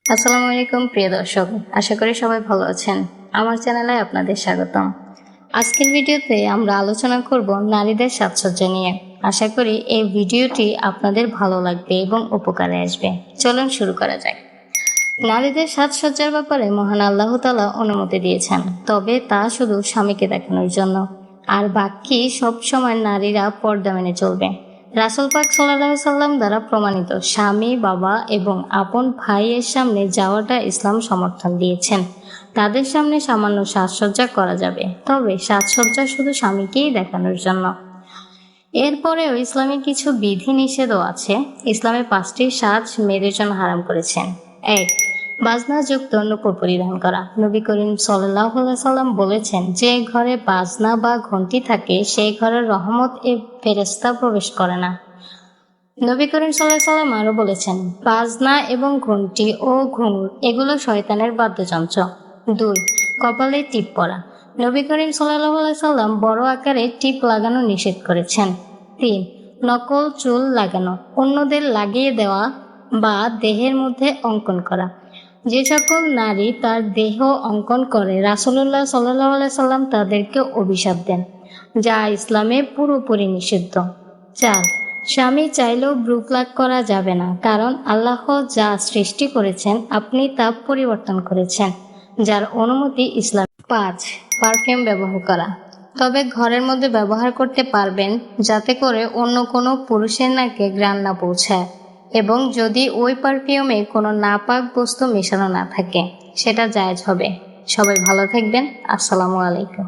আসসালামু আলাইকুম প্রিয় দর্শক, আশা করি সবাই ভালো আছেন। আমার চ্যানেলে আপনাদের স্বাগতম। আজকের ভিডিওতে আমরা আলোচনা করব নারীদের সাজসজ্জা নিয়ে। আশা করি এই ভিডিওটি আপনাদের ভালো লাগবে এবং উপকারে আসবে। চলুন শুরু করা যাক। নারীদের সাজসজ্জার ব্যাপারে মহান আল্লাহ তাআলা অনুমতি দিয়েছেন, তবে তা শুধু স্বামীকে দেখানোর জন্য, আর বাকি সব সময় নারীরা পর্দা মেনে চলবে। রাসূল পাক সাল্লাল্লাহু আলাইহি সাল্লাম দ্বারা প্রমাণিত স্বামী, বাবা এবং আপন ভাইয়ের সামনে যাওয়াটা ইসলাম সমর্থন দিয়েছেন। তাদের সামনে সামান্য সাজসজ্জা করা যাবে, তবে সাজসজ্জা শুধু স্বামীকেই দেখানোর জন্য। এরপরেও ইসলামের কিছু বিধি নিষেধও আছে। ইসলামে 5টি সাজ মেয়েদের জন্য হারাম করেছেন। 1. বাজনাযুক্ত নূপুর পরিধান করা। নবী করিম সাল্লাল্লাহু আলাইহি সাল্লাম বলেছেন, যে ঘরে বাজনা বা ঘণ্টি থাকে সেই ঘরে রহমত ফেরেশতা প্রবেশ করে না। নবী করিম সাল্লাল্লাহু আলাইহি সাল্লাম আরও বলেছেন, বাজনা এবং ঘণ্টি ও ঘুঙুর এগুলো শয়তানের বাদ্যযন্ত্র। 2. কপালে টিপ পরা। নবী করিম সাল্লাল্লাহু আলাইহি সাল্লাম বড় আকারে টিপ লাগানো নিষেধ করেছেন। 3. নকল চুল লাগানো, অন্যদের লাগিয়ে দেওয়া বা দেহের মধ্যে অঙ্কন করা। যে সকল নারী তার দেহ অঙ্কন করে রাসূলুল্লাহ সাল্লাল্লাহু আলাইহি সাল্লাম তাদেরকে অভিশাপ দেন, যা ইসলামে পুরোপুরি নিষিদ্ধ। 4. স্বামী চাইলেও ভ্রু প্লাক করা যাবে না, কারণ আল্লাহ যা সৃষ্টি করেছেন আপনি তা পরিবর্তন করেছেন, যার অনুমতি ইসলাম। 5. পারফিউম ব্যবহার করা, তবে ঘরের মধ্যে ব্যবহার করতে পারবেন যাতে করে অন্য কোনো পুরুষের নাকে ঘ্রাণ না পৌঁছায়, এবং যদি ওই পারফিউমে কোনো নাপাক বস্তু মেশানো না থাকে সেটা জায়েজ হবে। সবাই ভালো থাকবেন। আসসালামু আলাইকুম।